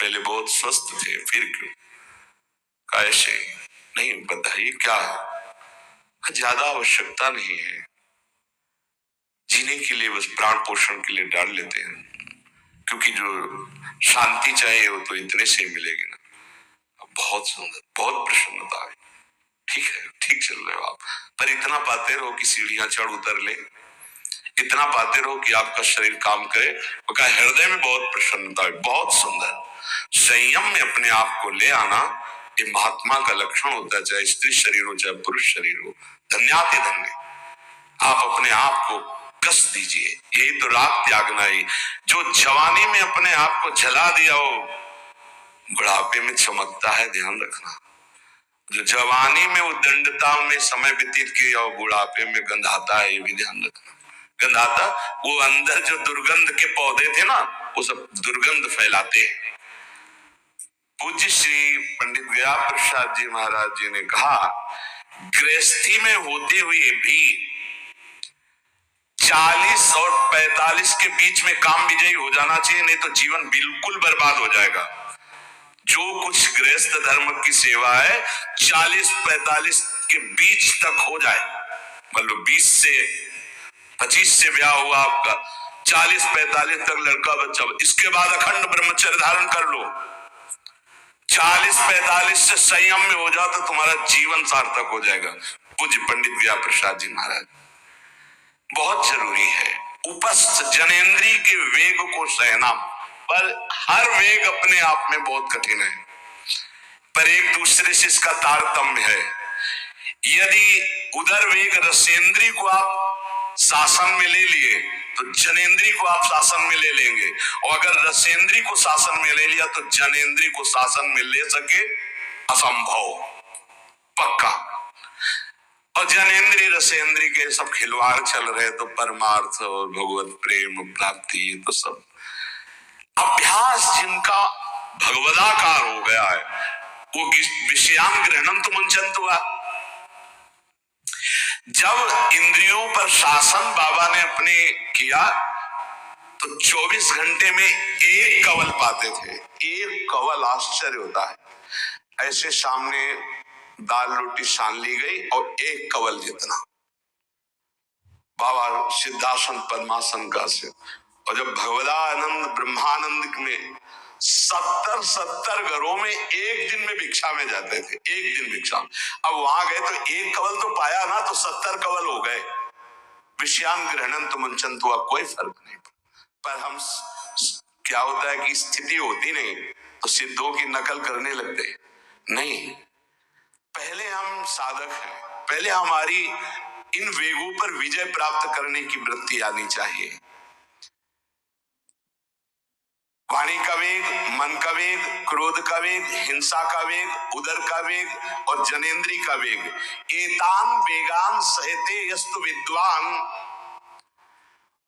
पहले बहुत स्वस्थ थे, फिर क्यों? कैसे? नहीं बताइए क्या? ज्यादा आवश्यकता नहीं है, जीने के लिए बस प्राण पोषण के लिए डाल लेते हैं, क्योंकि जो शांति चाहिए वो तो इतने से ही मिलेगी ना। बहुत सुंदर, बहुत प्रसन्नता है। ठीक है, ठीक चल रहे हो आप, पर इतना पाते रहो कि सीढ़ियां चढ़ उतर ले, इतना पाते रहो कि आपका शरीर काम करे। वो कहा हृदय में बहुत प्रसन्नता है, बहुत सुंदर। संयम में अपने आप को ले आना ये महात्मा का लक्षण होता है, चाहे स्त्री शरीर हो चाहे पुरुष शरीर हो। धन्याति धन्य। आप अपने आप को कस दीजिए, यही तो राग त्यागना ही। जो जवानी में अपने आप को जला दिया हो बुढ़ापे में चमकता है, ध्यान रखना। जो जवानी में वो दंडता में समय व्यतीत किया और बुढ़ापे में गंधाता है, ये भी ध्यान रखना। गंधाता वो अंदर जो दुर्गंध के पौधे थे ना, वो सब दुर्गंध फैलाते हैं। पूज्य श्री पंडित गया प्रसाद जी महाराज जी ने कहा, गृहस्थी में होते हुए भी 40 और 45 के बीच में काम विजयी हो जाना चाहिए, नहीं तो जीवन बिल्कुल बर्बाद हो जाएगा। जो कुछ गृहस्थ धर्म की सेवा है 40-45 के बीच तक हो जाए, मतलब 20 से 25 से ब्याह हुआ आपका, 40-45 तक लड़का बच्चा, इसके बाद अखंड ब्रह्मचर्य धारण कर लो। 40-45 से संयम में हो जाओ तो तुम्हारा जीवन सार्थक हो जाएगा। पूज्य पंडित गया प्रसाद जी महाराज। बहुत जरूरी है उपस्थ जनेंद्री के वेग को सहना, पर हर वेग अपने आप में बहुत कठिन है, पर एक दूसरे से इसका तारतम्य है। यदि उदर वेग रसेंद्री को आप शासन में ले लिए तो जनेंद्री को आप शासन में ले लेंगे, और अगर रसेंद्री को शासन में ले लिया तो जनेंद्री को शासन में ले सके असंभव, पक्का। और जनेंद्री रसेंद्री के सब खिलवाड़ चल रहे तो परमार्थ और भगवत प्रेम प्राप्ति, ये तो सब अभ्यास जिनका भगवदाकार हो गया है वो विषयान ग्रहणम तो मुंचन हुआ। जब इंद्रियों पर शासन बाबा ने अपने किया तो 24 घंटे में एक कवल पाते थे, एक कवल। आश्चर्य होता है, ऐसे सामने दाल रोटी सान ली गई और एक कवल जितना। बाबा सिद्धासन पद्मासन का से, और जब भगवदानंद ब्रह्मानंद में 70 घरों में एक दिन में भिक्षा में जाते थे, एक दिन भिक्षा। अब वहां गए तो एक कवल तो पाया ना, तो 70 कवल हो गए। विषयान ग्रहणन तो मंचन हुआ, कोई फर्क नहीं। पर हम क्या होता है कि स्थिति होती नहीं तो सिद्धों की नकल करने लगते नहीं। पहले हम साधक हैं, पहले हमारी इन वेगों पर विजय प्राप्त करने की वृत्ति आनी चाहिए। वाणी का वेग, मन का वेग, क्रोध का वेग, हिंसा का वेग, उदर का वेग और जनेंद्री का वेग। एतान वेगान सहते यस्तु विद्वान,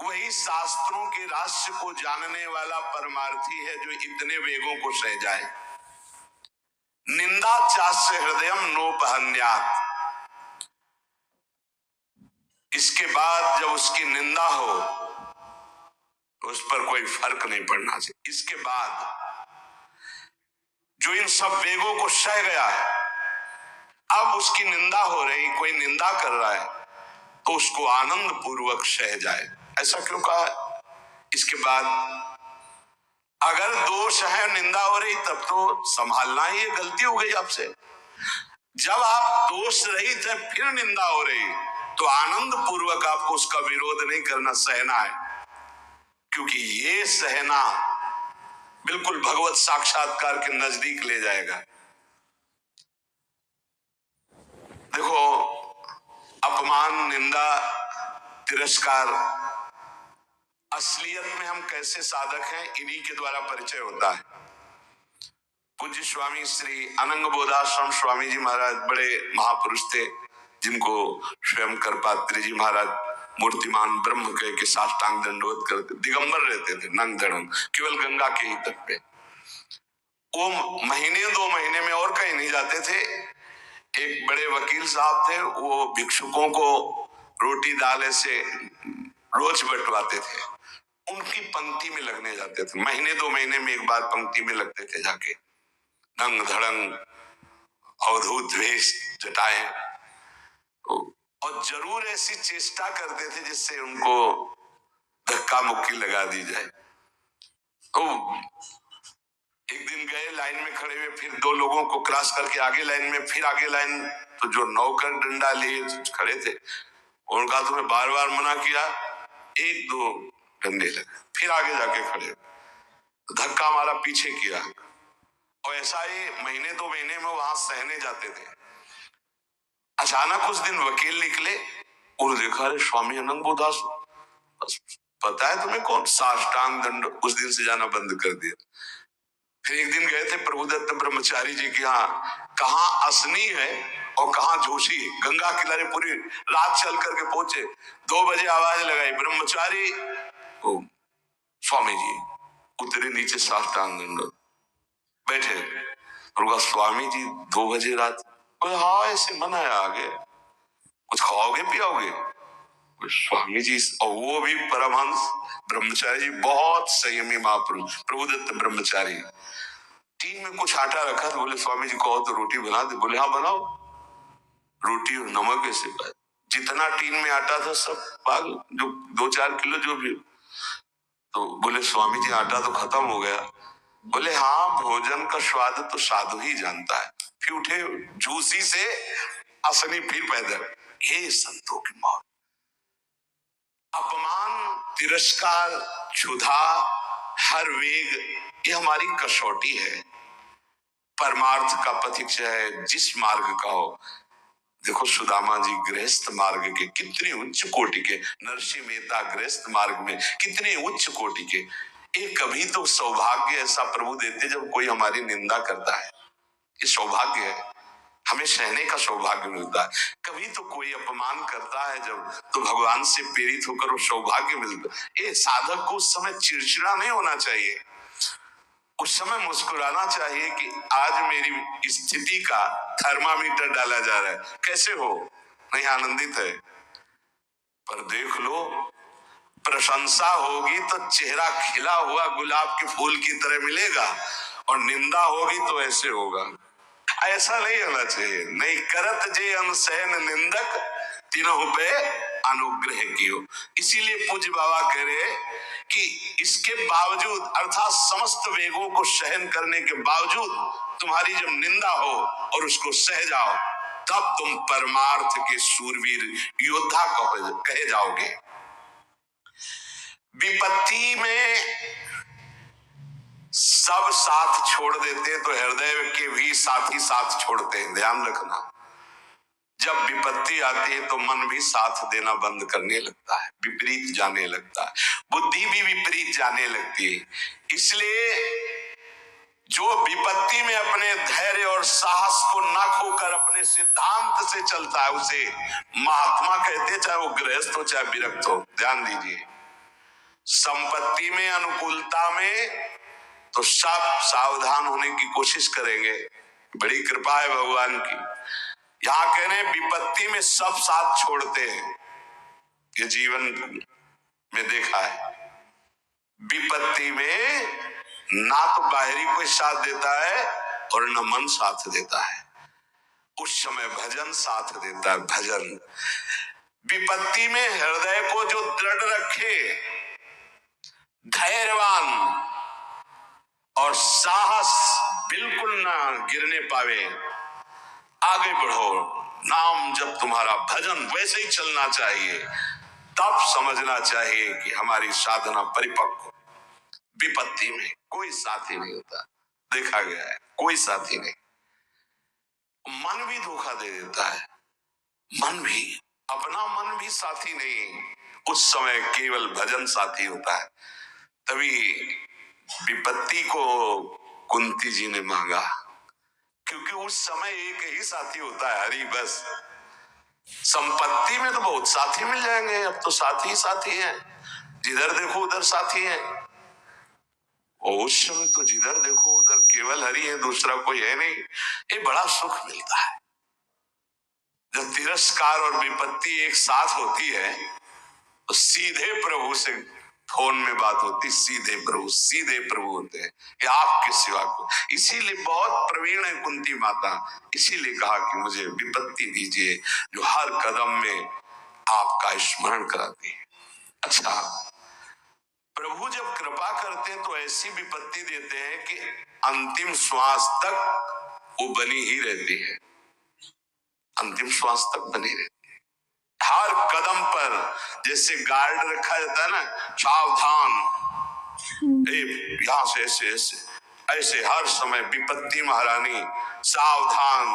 वही शास्त्रों के रहस्य को जानने वाला परमार्थी है जो इतने वेगों को सह जाए। निंदा चास्य हृदयम नोपहन्यात्, इसके बाद जब उसकी निंदा हो उस पर कोई फर्क नहीं पड़ना चाहिए। इसके बाद जो इन सब वेगों को सह गया है, अब उसकी निंदा हो रही, कोई निंदा कर रहा है तो उसको आनंद पूर्वक सह जाए। ऐसा क्यों कहा? इसके बाद अगर दोष है, निंदा हो रही, तब तो संभालना ही, गलती हो गई आपसे। जब आप दोष रहित है फिर निंदा हो रही तो आनंद पूर्वक आपको उसका विरोध नहीं करना, सहना है, क्योंकि ये सहना बिल्कुल भगवत साक्षात्कार के नजदीक ले जाएगा। देखो, अपमान, निंदा, तिरस्कार, असलियत में हम कैसे साधक हैं इन्हीं के द्वारा परिचय होता है। पूज्य स्वामी श्री अनंग बोधाश्रम स्वामी जी महाराज बड़े महापुरुष थे, जिनको स्वयं करपात्री जी महाराज मूर्तिमान ब्रह्म कह के साष्टांग दंडवत करते, दिगंबर रहते थे, नंग धड़ंग, केवल गंगा के ही तट पे। वो महीने 2 महीने में और कहीं नहीं जाते थे। एक बड़े वकील साहब थे, वो भिक्षुकों को रोटी दाल से रोज बंटवाते थे। उनकी पंक्ति में लगने जाते थे। महीने 2 महीने में एक बार पंक्ति में लगते थे जाके, नंग धड़ंग अवधूत वेश जटाएं, और जरूर ऐसी चेष्टा करते थे जिससे उनको धक्का मुक्की लगा दी जाए। तो एक दिन गए, लाइन में खड़े हुए, फिर 2 लोगों को क्रॉस करके आगे लाइन में, फिर आगे लाइन, तो जो नौकर डंडा लिए खड़े थे उनका तुम्हें बार बार मना किया, 1-2 डंडे लगे, फिर आगे जाके खड़े, धक्का मारा, पीछे किया, और ऐसा ही महीने 2 महीने में वहां सहने जाते थे। अचानक उस दिन वकील निकले और देखा, अरे स्वामी अनंगोदास, पता है तुम्हें कौन? साष्टांग दंड, उस दिन से जाना बंद कर दिया। फिर एक दिन गए थे प्रभुदत्त ब्रह्मचारी जी के यहाँ, कहाँ असनी है और कहाँ जोशी, गंगा किनारे पूरी रात चल करके पहुंचे। 2 बजे आवाज लगाई, ब्रह्मचारी, ओ स्वामी जी उतरे नीचे, साष्टांग दंड, बैठे, और स्वामी जी 2 बजे रात, हाँ ऐसे मना है, आगे कुछ खाओगे पियाओगे? स्वामी जी, और वो भी परमहंस ब्रह्मचारी जी, बहुत संयमी महापुरुष प्रभुदत्त ब्रह्मचारी, टीन में कुछ आटा रखा था, बोले स्वामी जी कहो तो रोटी बना दे। बोले हाँ बनाओ। रोटी और नमक ऐसे पाए, जितना टीन में आटा था सब पाग, जो 2-4 किलो जो भी। तो बोले स्वामी जी आटा तो खत्म हो गया। बोले हाँ, भोजन का स्वाद तो साधु ही जानता है। फिर उठे, जूसी से असनी फिर पैदल। ये संतों की मौत, अपमान, तिरस्कार, क्षुधा, हर वेग, ये हमारी कसौटी है। परमार्थ का पथिक चाहे जिस मार्ग का हो, देखो सुदामा जी गृहस्थ मार्ग के कितने उच्च कोटि के, नरसिंह मेहता गृहस्थ मार्ग में कितने उच्च कोटि के। एक कभी तो सौभाग्य ऐसा प्रभु देते जब कोई हमारी निंदा करता है, ये सौभाग्य है, हमें सहने का सौभाग्य मिलता है। कभी तो कोई अपमान करता है जब, तो भगवान से प्रेरित होकर वो सौभाग्य मिलता है। ये साधक को उस समय चिड़चिड़ा नहीं होना चाहिए, उस समय मुस्कुराना चाहिए कि आज मेरी स्थिति का थर्मामीटर डाला जा रहा है, कैसे हो, नहीं आनंदित है। पर देख लो, प्रशंसा होगी तो चेहरा खिला हुआ गुलाब के फूल की तरह मिलेगा, और निंदा होगी तो ऐसे होगा। ऐसा नहीं होना चाहिए। नहीं करत जे अनसहन निंदक, तीनों पे अनुग्रह कियो। इसीलिए पूज्य बाबा कह रहे कि इसके बावजूद, अर्थात समस्त वेगों को सहन करने के बावजूद तुम्हारी जब निंदा हो और उसको सह जाओ, तब तुम परमार्थ के शूरवीर योद्धा कहे जाओगे। विपत्ति में सब साथ छोड़ देते तो हृदय के भी साथी साथ छोड़ते हैं, ध्यान रखना। जब विपत्ति आती है तो मन भी साथ देना बंद करने लगता है, विपरीत जाने लगता है, बुद्धि भी विपरीत जाने लगती है। इसलिए जो विपत्ति में अपने धैर्य और साहस को न खोकर अपने सिद्धांत से चलता है, उसे महात्मा कहते, चाहे वो गृहस्थ हो चाहे विरक्त हो। ध्यान दीजिए, संपत्ति में, अनुकूलता में तो सब सावधान होने की कोशिश करेंगे, बड़ी कृपा है भगवान की। यहां कह रहे विपत्ति में सब साथ छोड़ते हैं, ये जीवन में देखा है। विपत्ति में ना तो बाहरी कोई साथ देता है और न मन साथ देता है, उस समय भजन साथ देता है, भजन। विपत्ति में हृदय को जो दृढ़ रखे, धैर्यवान और साहस बिल्कुल ना गिरने पावे, आगे बढ़ो, नाम जब तुम्हारा भजन वैसे ही चलना चाहिए, तब समझना चाहिए कि हमारी साधना परिपक्व। विपत्ति में कोई साथी नहीं होता, देखा गया है, कोई साथी नहीं। मन भी धोखा दे देता है, मन भी, अपना मन भी साथी नहीं, उस समय केवल भजन साथी होता है। तभी विपत्ति को कुंती जी ने मांगा, क्योंकि उस समय एक ही साथी होता है, हरि बस। संपत्ति में तो बहुत साथी मिल जाएंगे, अब तो साथी ही साथी हैं, जिधर देखो उधर साथी हैं। और उस समय तो जिधर देखो उधर केवल हरि है, दूसरा कोई है नहीं। ये बड़ा सुख मिलता है जब तिरस्कार और विपत्ति एक साथ होती है, तो सीधे प्रभु से फोन में बात होती, सीधे प्रभु होते हैं कि आपके सिवा को। इसीलिए बहुत प्रवीण है कुंती माता, इसीलिए कहा कि मुझे विपत्ति दीजिए जो हर कदम में आपका स्मरण कराती है। अच्छा, प्रभु जब कृपा करते हैं तो ऐसी विपत्ति देते हैं कि अंतिम श्वास तक वो बनी ही रहती है, अंतिम श्वास तक बनी रहती है। हर कदम पर जैसे गार्ड रखा जाता है ना, सावधान, यहां से ऐसे ऐसे ऐसे हर समय विपत्ति महारानी सावधान,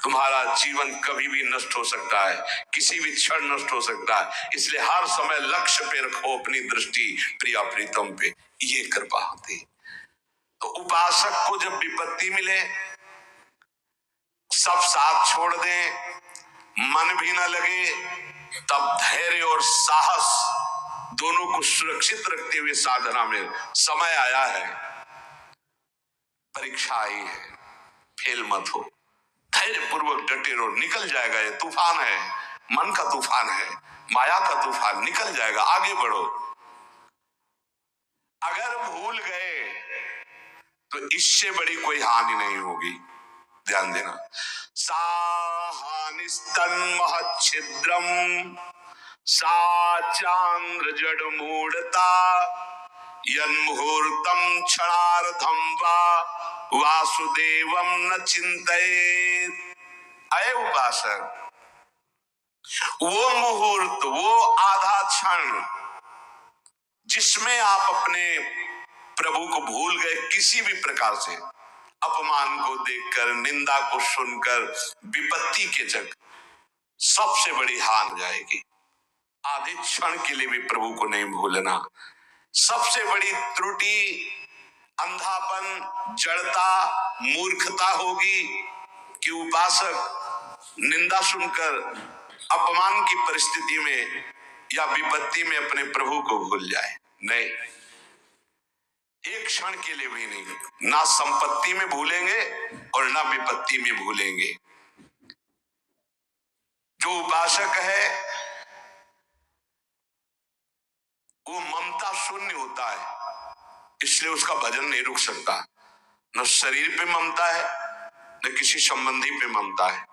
तुम्हारा जीवन कभी भी नष्ट हो सकता है, किसी भी क्षण नष्ट हो सकता है, इसलिए हर समय लक्ष्य पे रखो अपनी दृष्टि प्रिया प्रीतम पे, ये कृपा होती। तो उपासक को जब विपत्ति मिले सब साथ छोड़ दें, मन भी न लगे, तब धैर्य और साहस दोनों को सुरक्षित रखते हुए साधना में समय आया है, परीक्षा आई है, फेल मत हो, धैर्य पूर्वक डटे रहो, निकल जाएगा। ये तूफान है, मन का तूफान है, माया का तूफान, निकल जाएगा, आगे बढ़ो। अगर भूल गए तो इससे बड़ी कोई हानि नहीं होगी, ध्यान देना। साहानिस्तन्महच्छिद्रम सा चांद्र जड़ मूढ़ता यन्मुहूर्तम क्षणार्धम वा वासुदेवम न चिंतयेत्। अये उपासक, वो मुहूर्त, वो आधा क्षण जिसमें आप अपने प्रभु को भूल गए किसी भी प्रकार से, अपमान को देखकर, निंदा को सुनकर, विपत्ति के जग सबसे बड़ी हार जाएगी। आधे क्षण के लिए भी प्रभु को नहीं भूलना। सबसे बड़ी त्रुटि अंधापन, जड़ता, मूर्खता होगी कि उपासक निंदा सुनकर अपमान की परिस्थिति में या विपत्ति में अपने प्रभु को भूल जाए। नहीं, एक क्षण के लिए भी नहीं, ना संपत्ति में भूलेंगे और ना विपत्ति में भूलेंगे। जो उपासक है वो ममता शून्य होता है, इसलिए उसका भजन नहीं रुक सकता। न शरीर पे ममता है, न किसी संबंधी पे ममता है,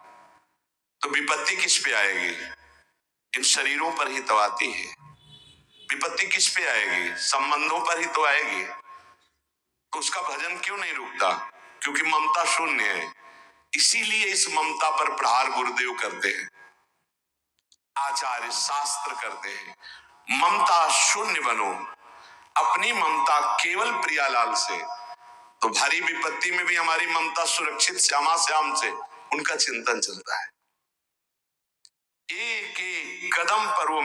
तो विपत्ति किस पे आएगी? इन शरीरों पर ही तो आती है। विपत्ति किस पे आएगी? संबंधों पर ही तो आएगी। तो उसका भजन क्यों नहीं रुकता? क्योंकि ममता शून्य है। इसीलिए इस ममता पर प्रहार गुरुदेव करते हैं, आचार्य शास्त्र करते हैं। ममता शून्य बनो, अपनी ममता केवल प्रियालाल से, तो भारी विपत्ति में भी हमारी ममता सुरक्षित श्यामा श्याम से, उनका चिंतन चलता है। एक एक कदम पर वो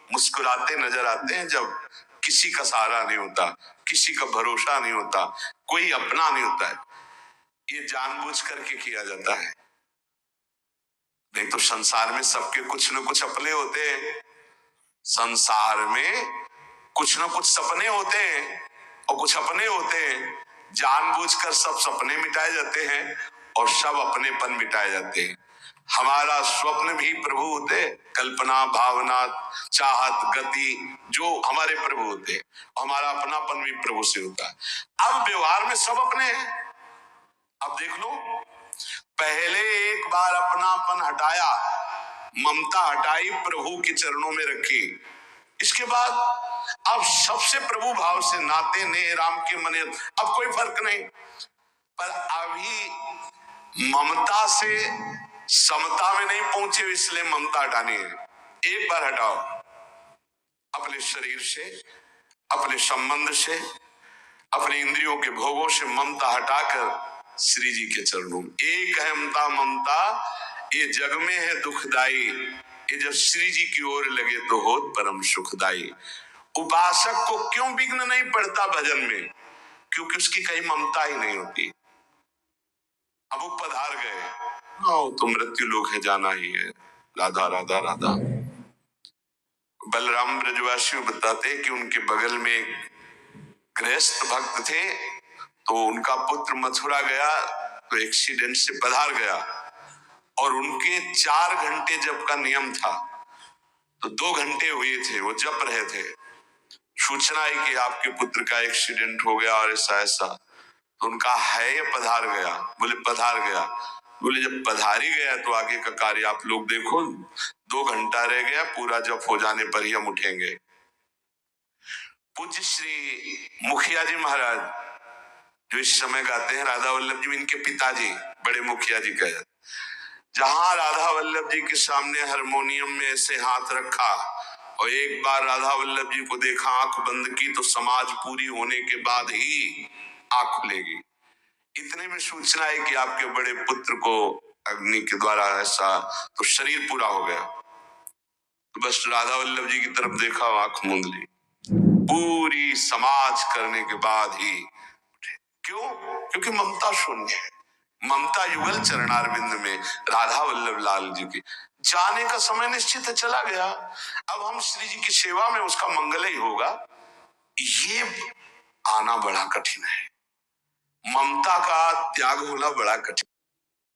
मुस्कुराते नजर आते हैं जब किसी का सहारा नहीं होता, किसी का भरोसा नहीं होता, कोई अपना नहीं होता है। ये जानबूझ करके किया जाता है, नहीं तो संसार में सबके कुछ न कुछ अपने होते हैं। संसार में कुछ न कुछ सपने होते हैं और कुछ अपने होते हैं। जानबूझकर सब सपने मिटाए जाते हैं और सब अपनेपन मिटाए जाते हैं। हमारा स्वप्न भी प्रभु होते, कल्पना, भावना, चाहत, गति जो हमारे प्रभु होते, हमारा अपनापन भी प्रभु से होता है। अब व्यवहार में सब अपने हैं। अब देख लो, पहले एक बार अपनापन हटाया, ममता हटाई, प्रभु के चरणों में रखी, इसके बाद अब सबसे प्रभु भाव से नाते ने राम के मने, अब कोई फर्क नहीं। पर अभी ममता से समता में नहीं पहुंचे, इसलिए ममता हटानी है। एक बार हटाओ, अपने शरीर से, अपने संबंध से, अपने इंद्रियों के भोगों से ममता हटाकर श्री जी के चरणों में। एक अहमता ममता ये जग में है दुखदाई, ये जब श्री जी की ओर लगे तो होत परम सुखदाई। उपासक को क्यों विघ्न नहीं पड़ता भजन में? क्योंकि उसकी कहीं ममता ही नहीं होती। अब वो पधार गए, हाँ तो मृत्यु लोक है, जाना ही है, राधा राधा राधा। बलराम ब्रजवासी बताते कि उनके बगल में एक गृहस्थ भक्त थे, तो उनका पुत्र मथुरा गया तो एक्सीडेंट से पधार गया, और उनके 4 घंटे जप का नियम था, तो 2 घंटे हुए थे, वो जप रहे थे। सूचना आई कि आपके पुत्र का एक्सीडेंट हो गया और ऐसा ऐसा, तो उनका है ये पधार गया। बोले पधार गया। बोले जब पधार ही गया तो आगे का कार्य आप लोग देखो, 2 घंटा रह गया, पूरा जब हो जाने पर ही हम उठेंगे। पूज्य श्री मुखिया जी महाराज जो इस समय गाते हैं, राधा वल्लभ जी इनके पिताजी बड़े मुखिया जी कहे, जहां राधा वल्लभ जी के सामने हारमोनियम में ऐसे हाथ रखा और एक बार राधा वल्लभ जी को देखा, आंख बंद की, तो समाज पूरी होने के बाद ही आंख खुलेगी। इतने में सूचना है कि आपके बड़े पुत्र को अग्नि के द्वारा ऐसा, तो शरीर पूरा हो गया। तो बस राधा वल्लभ जी की तरफ देखा, आंख मूंद ली। पूरी समाज करने के बाद ही क्यों? क्योंकि ममता शून्य है। ममता युगल चरणारविंद में राधा वल्लभ लाल जी की जाने का समय निश्चित है, चला गया। अब हम श्री जी की सेवा में उसका मंगल ही होगा, ये आना बड़ा कठिन है। ममता का त्याग होना बड़ा कठिन।